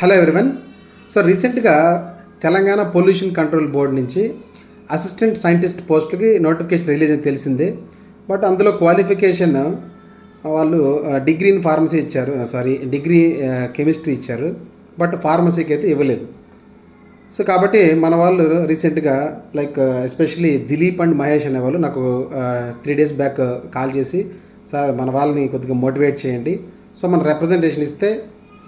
Hello everyone. So రీసెంట్గా Telangana pollution control board నుంచి assistant scientist పోస్టులకి నోటిఫికేషన్ రిలీజ్ అని తెలిసిందే. బట్ అందులో క్వాలిఫికేషన్ వాళ్ళు డిగ్రీ ఇన్ ఫార్మసీ ఇచ్చారు, డిగ్రీ కెమిస్ట్రీ ఇచ్చారు, బట్ ఫార్మసీకి అయితే ఇవ్వలేదు. సో కాబట్టి మన వాళ్ళు రీసెంట్గా ఎస్పెషలీ దిలీప్ అండ్ మహేష్ అనేవాళ్ళు నాకు 3 days బ్యాక్ కాల్ చేసి, సార్ మన వాళ్ళని కొద్దిగా మోటివేట్ చేయండి, సో మన రిప్రజెంటేషన్ ఇస్తే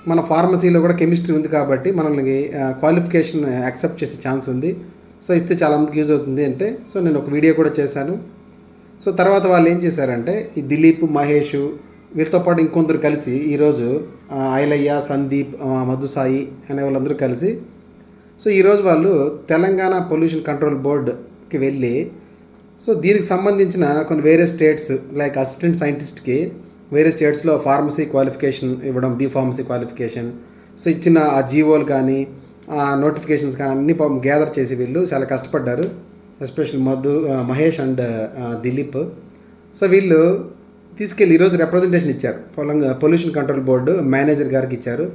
మన ఫార్మసీలో కూడా కెమిస్ట్రీ ఉంది కాబట్టి మనల్ని క్వాలిఫికేషన్ యాక్సెప్ట్ చేసే ఛాన్స్ ఉంది, సో ఇస్తే చాలామందికి యూజ్ అవుతుంది అంటే. సో నేను ఒక వీడియో కూడా చేశాను. సో తర్వాత వాళ్ళు ఏం చేశారంటే ఈ దిలీప్, మహేష్ వీరితో పాటు ఇంకొందరు కలిసి ఈరోజు ఐలయ్య, సందీప్, మధుసాయి అనే వాళ్ళందరూ కలిసి సో ఈరోజు వాళ్ళు తెలంగాణ పొల్యూషన్ కంట్రోల్ బోర్డుకి వెళ్ళి సో దీనికి సంబంధించిన కొన్ని వేరే స్టేట్స్ లైక్ అసిస్టెంట్ సైంటిస్ట్కి వేరే స్టేట్స్లో ఫార్మసీ క్వాలిఫికేషన్ ఇవ్వడం, బీ ఫార్మసీ క్వాలిఫికేషన్, సో ఇచ్చిన ఆ జీవోలు కానీ ఆ నోటిఫికేషన్స్ కానీ అన్ని గ్యాదర్ చేసి వీళ్ళు చాలా కష్టపడ్డారు. Special Mahesh and Dileep. So వీళ్ళు తీసుకెళ్ళి ఈరోజు రిప్రజెంటేషన్ ఇచ్చారు, పొల్యూషన్ కంట్రోల్ బోర్డు మేనేజర్ గారికి ఇచ్చారు.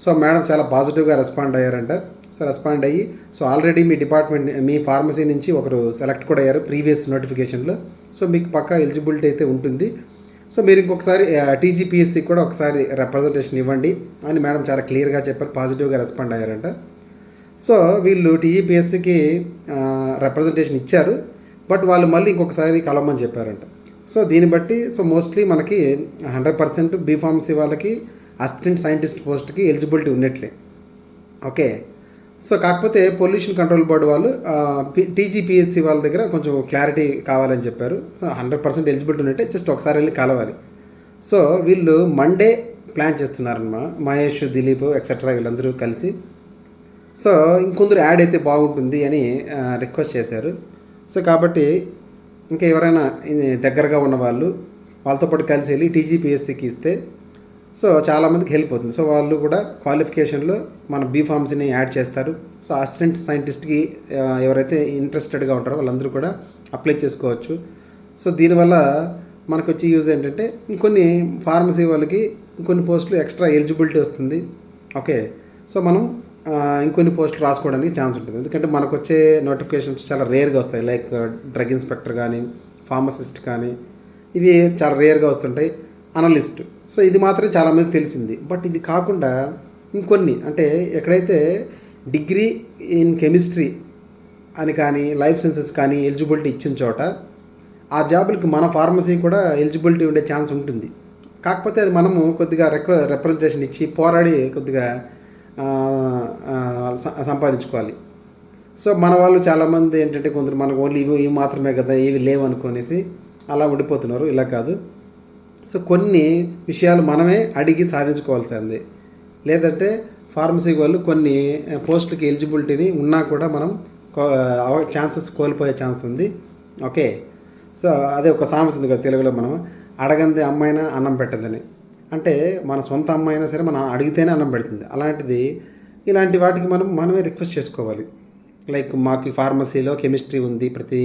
సో మేడం చాలా పాజిటివ్గా రెస్పాండ్ అయ్యారంట. సో రెస్పాండ్ అయ్యి సో ఆల్రెడీ మీ డిపార్ట్మెంట్, మీ ఫార్మసీ నుంచి ఒకరు సెలెక్ట్ కూడా అయ్యారు ప్రీవియస్ నోటిఫికేషన్లో, సో మీకు పక్కా ఎలిజిబిలిటీ అయితే ఉంటుంది, సో మీరు ఇంకొకసారి టీజీపీఎస్సీ కూడా ఒకసారి రిప్రజెంటేషన్ ఇవ్వండి అని మేడం చాలా క్లియర్గా చెప్పారు, పాజిటివ్గా రెస్పాండ్ అయ్యారంట. సో వీళ్ళు టీజీపీఎస్సీకి రిప్రజెంటేషన్ ఇచ్చారు, బట్ వాళ్ళు మళ్ళీ ఇంకొకసారి కలవమని చెప్పారంట. సో దీన్ని బట్టి సో మోస్ట్లీ మనకి 100% బీఫార్మసీ వాళ్ళకి అసిస్టెంట్ సైంటిస్ట్ పోస్ట్కి ఎలిజిబిలిటీ ఉన్నట్లే. ఓకే. సో కాకపోతే పొల్యూషన్ కంట్రోల్ బోర్డు వాళ్ళు టీజీపీఎస్సీ వాళ్ళ దగ్గర కొంచెం క్లారిటీ కావాలని చెప్పారు. సో 100% ఎలిజిబిలిటీ ఉన్నట్టే, జస్ట్ ఒకసారి వెళ్ళి కలవాలి. సో వీళ్ళు మండే ప్లాన్ చేస్తున్నారన్నమా, మహేష్, దిలీప్ ఎక్సెట్రా వీళ్ళందరూ కలిసి. సో ఇంకొందరు యాడ్ అయితే బాగుంటుంది అని రిక్వెస్ట్ చేశారు. సో కాబట్టి ఇంకా ఎవరైనా దగ్గరగా ఉన్న వాళ్ళతో పాటు కలిసి వెళ్ళి టీజీపీఎస్సీకి ఇస్తే సో చాలామందికి హెల్ప్ అవుతుంది. సో వాళ్ళు కూడా క్వాలిఫికేషన్లో మన బీఫార్మసీని యాడ్ చేస్తారు. సో అసిస్టెంట్ సైంటిస్ట్కి ఎవరైతే ఇంట్రెస్టెడ్గా ఉంటారో వాళ్ళందరూ కూడా అప్లై చేసుకోవచ్చు. సో దీనివల్ల మనకు వచ్చి యూజ్ ఏంటంటే ఇంకొన్ని ఫార్మసీ వాళ్ళకి ఇంకొన్ని పోస్టులు ఎక్స్ట్రా ఎలిజిబిలిటీ వస్తుంది. ఓకే. సో మనం ఇంకొన్ని పోస్టులు రాసుకోవడానికి ఛాన్స్ ఉంటుంది, ఎందుకంటే మనకు వచ్చే నోటిఫికేషన్స్ చాలా రేర్గా వస్తాయి. లైక్ డ్రగ్ ఇన్స్పెక్టర్ కానీ, ఫార్మసిస్ట్ కానీ, ఇవి చాలా రేర్గా వస్తుంటాయి. అనలిస్ట్, సో ఇది మాత్రం చాలామంది తెలిసింది. బట్ ఇది కాకుండా ఇంకొన్ని, అంటే ఎక్కడైతే డిగ్రీ ఇన్ కెమిస్ట్రీ అని కానీ, లైఫ్ సైన్సెస్ కానీ ఎలిజిబిలిటీ ఇచ్చిన చోట ఆ జాబులకి మన ఫార్మసీ కూడా ఎలిజిబిలిటీ ఉండే ఛాన్స్ ఉంటుంది. కాకపోతే అది మనము కొద్దిగా రిప్రజెంటేషన్ ఇచ్చి పోరాడి కొద్దిగా సంపాదించుకోవాలి. సో మన వాళ్ళు చాలామంది ఏంటంటే కొందరు మనకు ఓన్లీ ఇవి మాత్రమే కదా, ఇవి లేవు అనుకునేసి అలా ఉండిపోతున్నారు. ఇలా కాదు. సో కొన్ని విషయాలు మనమే అడిగి సాధించుకోవాల్సిందే. లేదంటే ఫార్మసీ వాళ్ళు కొన్ని పోస్టులకి ఎలిజిబిలిటీని ఉన్నా కూడా మనం ఛాన్సెస్ కోల్పోయే ఛాన్స్ ఉంది. ఓకే. సో అదే ఒక సామెత ఉంది కదా తెలుగులో, మనం అడగంది అమ్మాయినా అన్నం పెట్టదని. అంటే మన సొంత అమ్మాయి అయినా సరే మనం అడిగితేనే అన్నం పెడుతుంది. అలాంటిది ఇలాంటి వాటికి మనమే రిక్వెస్ట్ చేసుకోవాలి. లైక్ మాకు ఫార్మసీలో కెమిస్ట్రీ ఉంది, ప్రతి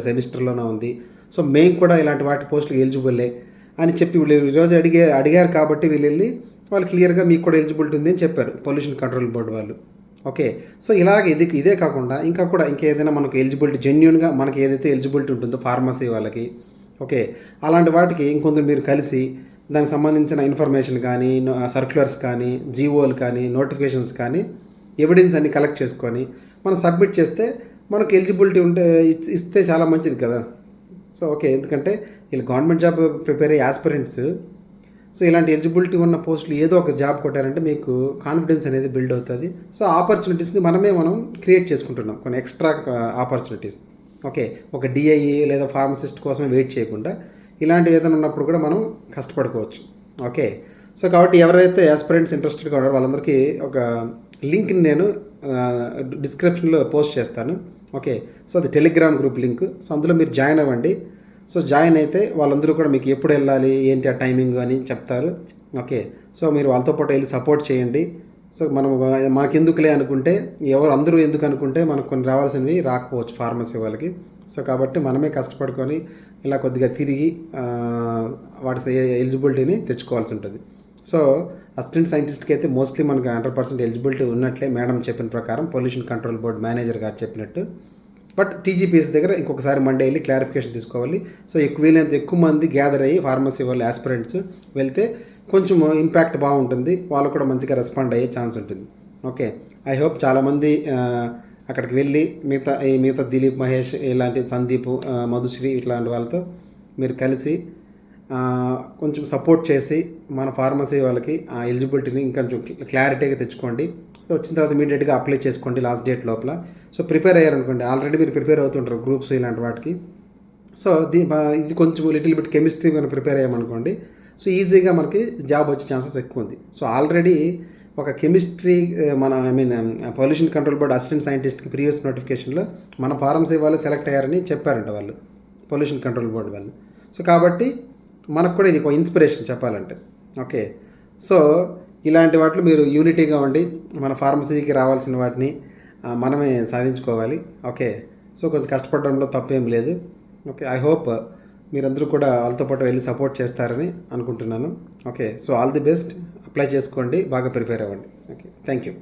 సెమిస్టర్లోనే ఉంది, సో మేము కూడా ఇలాంటి వాటి పోస్టులకు ఎలిజిబుల్లే అని చెప్పి వీళ్ళు ఈరోజు అడిగారు కాబట్టి వీళ్ళు వెళ్ళి వాళ్ళు క్లియర్గా మీకు కూడా ఎలిజిబిలిటీ ఉంది అని చెప్పారు పొల్యూషన్ కంట్రోల్ బోర్డు వాళ్ళు. ఓకే. సో ఇలాగే ఇదే కాకుండా ఇంకేదైనా మనకు ఎలిజిబిలిటీ జెన్యూన్గా మనకి ఏదైతే ఎలిజిబిలిటీ ఉంటుందో ఫార్మసీ వాళ్ళకి, ఓకే, అలాంటి వాటికి ఇంకొందరు మీరు కలిసి దానికి సంబంధించిన ఇన్ఫర్మేషన్ కానీ, సర్క్యులర్స్ కానీ, జీవోలు కానీ, నోటిఫికేషన్స్ కానీ, ఎవిడెన్స్ అన్ని కలెక్ట్ చేసుకొని మనం సబ్మిట్ చేస్తే మనకు ఎలిజిబిలిటీ ఇస్తే చాలా మంచిది కదా. సో ఓకే, ఎందుకంటే వీళ్ళు గవర్నమెంట్ జాబ్ ప్రిపేర్ అయ్యే యాస్పిరెంట్స్. సో ఇలాంటి ఎలిజిబిలిటీ ఉన్న పోస్టులు ఏదో ఒక జాబ్ కొట్టారంటే మీకు కాన్ఫిడెన్స్ అనేది బిల్డ్ అవుతుంది. సో ఆపర్చునిటీస్ని మనం క్రియేట్ చేసుకుంటున్నాం, కొన్ని ఎక్స్ట్రా ఆపర్చునిటీస్. ఓకే. ఒక డిఐఈ లేదా ఫార్మసిస్ట్ కోసమే వెయిట్ చేయకుండా ఇలాంటి ఏదైనా ఉన్నప్పుడు కూడా మనం కష్టపడుకోవచ్చు. ఓకే. సో కాబట్టి ఎవరైతే యాస్పిరెంట్స్ ఇంట్రెస్టెడ్గా ఉన్నారో వాళ్ళందరికీ ఒక లింక్ని నేను డిస్క్రిప్షన్లో పోస్ట్ చేస్తాను. ఓకే. సో అది టెలిగ్రామ్ గ్రూప్ లింక్. సో అందులో మీరు జాయిన్ అవ్వండి. సో జాయిన్ అయితే వాళ్ళందరూ కూడా మీకు ఎప్పుడు వెళ్ళాలి, ఏంటి ఆ టైమింగ్ అని చెప్తారు. ఓకే. సో మీరు వాళ్ళతో పాటు వెళ్ళి సపోర్ట్ చేయండి. సో మనం మాకెందుకులే అనుకుంటే, అందరూ ఎందుకు అనుకుంటే మనకు కొన్ని రావాల్సినవి రాకపోవచ్చు ఫార్మసీ వాళ్ళకి. సో కాబట్టి మనమే కష్టపడుకొని ఇలా కొద్దిగా తిరిగి వాటి ఎలిజిబిలిటీని తెచ్చుకోవాల్సి ఉంటుంది. సో అసిస్టెంట్ సైంటిస్ట్కి అయితే మోస్ట్లీ మనకు 100% ఎలిజిబిలిటీ ఉన్నట్లే మేడం చెప్పిన ప్రకారం, పొల్యూషన్ కంట్రోల్ బోర్డ్ మేనేజర్ గారు చెప్పినట్టు. బట్ టీజీపీఎస్ దగ్గర ఇంకొకసారి మండే వెళ్ళి క్లారిఫికేషన్ తీసుకోవాలి. సో వీలైనంత ఎక్కువ మంది గ్యాదర్ అయ్యి ఫార్మసీ వాళ్ళు ఆస్పిరెంట్స్ వెళ్తే కొంచెం ఇంపాక్ట్ బాగుంటుంది, వాళ్ళు కూడా మంచిగా రెస్పాండ్ అయ్యే ఛాన్స్ ఉంటుంది. ఓకే, ఐ హోప్ చాలామంది అక్కడికి వెళ్ళి మిగతా దిలీప్, మహేష్, ఇలాంటి సందీప్, మధుశ్రీ ఇట్లాంటి వాళ్ళతో మీరు కలిసి కొంచెం సపోర్ట్ చేసి మన ఫార్మసీ వాళ్ళకి ఆ ఎలిజిబిలిటీని ఇంకొంచెం క్లారిటీగా తెచ్చుకోండి. సో వచ్చిన తర్వాత ఇమీడియట్గా అప్లై చేసుకోండి లాస్ట్ డేట్ లోపల. సో ప్రిపేర్ అయ్యారనుకోండి, ఆల్రెడీ మీరు ప్రిపేర్ అవుతుంటారు గ్రూప్స్ ఇలాంటి వాటికి. సో ఇది కొంచెం లిటిల్ బిట్ కెమిస్ట్రీ మనం ప్రిపేర్ అయ్యామనుకోండి, సో ఈజీగా మనకి జాబ్ వచ్చే ఛాన్సెస్ ఎక్కువ ఉంది. సో ఆల్రెడీ ఒక chemistry pollution control board assistant సైంటిస్ట్కి ప్రీవియస్ నోటిఫికేషన్లో మన ఫార్మసీ వాళ్ళు సెలెక్ట్ అయ్యారని చెప్పారంట వాళ్ళు, పొల్యూషన్ కంట్రోల్ బోర్డు వాళ్ళు. సో కాబట్టి మనకు కూడా ఇది ఒక ఇన్స్పిరేషన్ చెప్పాలంటే. ఓకే, సో ఇలాంటి వాటిలో మీరు యూనిటీగా ఉండి మన ఫార్మసీకి రావాల్సిన వాటిని మనమే సాధించుకోవాలి. ఓకే, సో కొంచెం కష్టపడడంలో తప్పేం లేదు. ఓకే, ఐ హోప్ మీరందరూ కూడా వాళ్ళతో పాటు వెళ్ళి సపోర్ట్ చేస్తారని అనుకుంటున్నాను. Okay, so all the best, apply చేసుకోండి, బాగా ప్రిపేర్ అవ్వండి. Okay, thank you.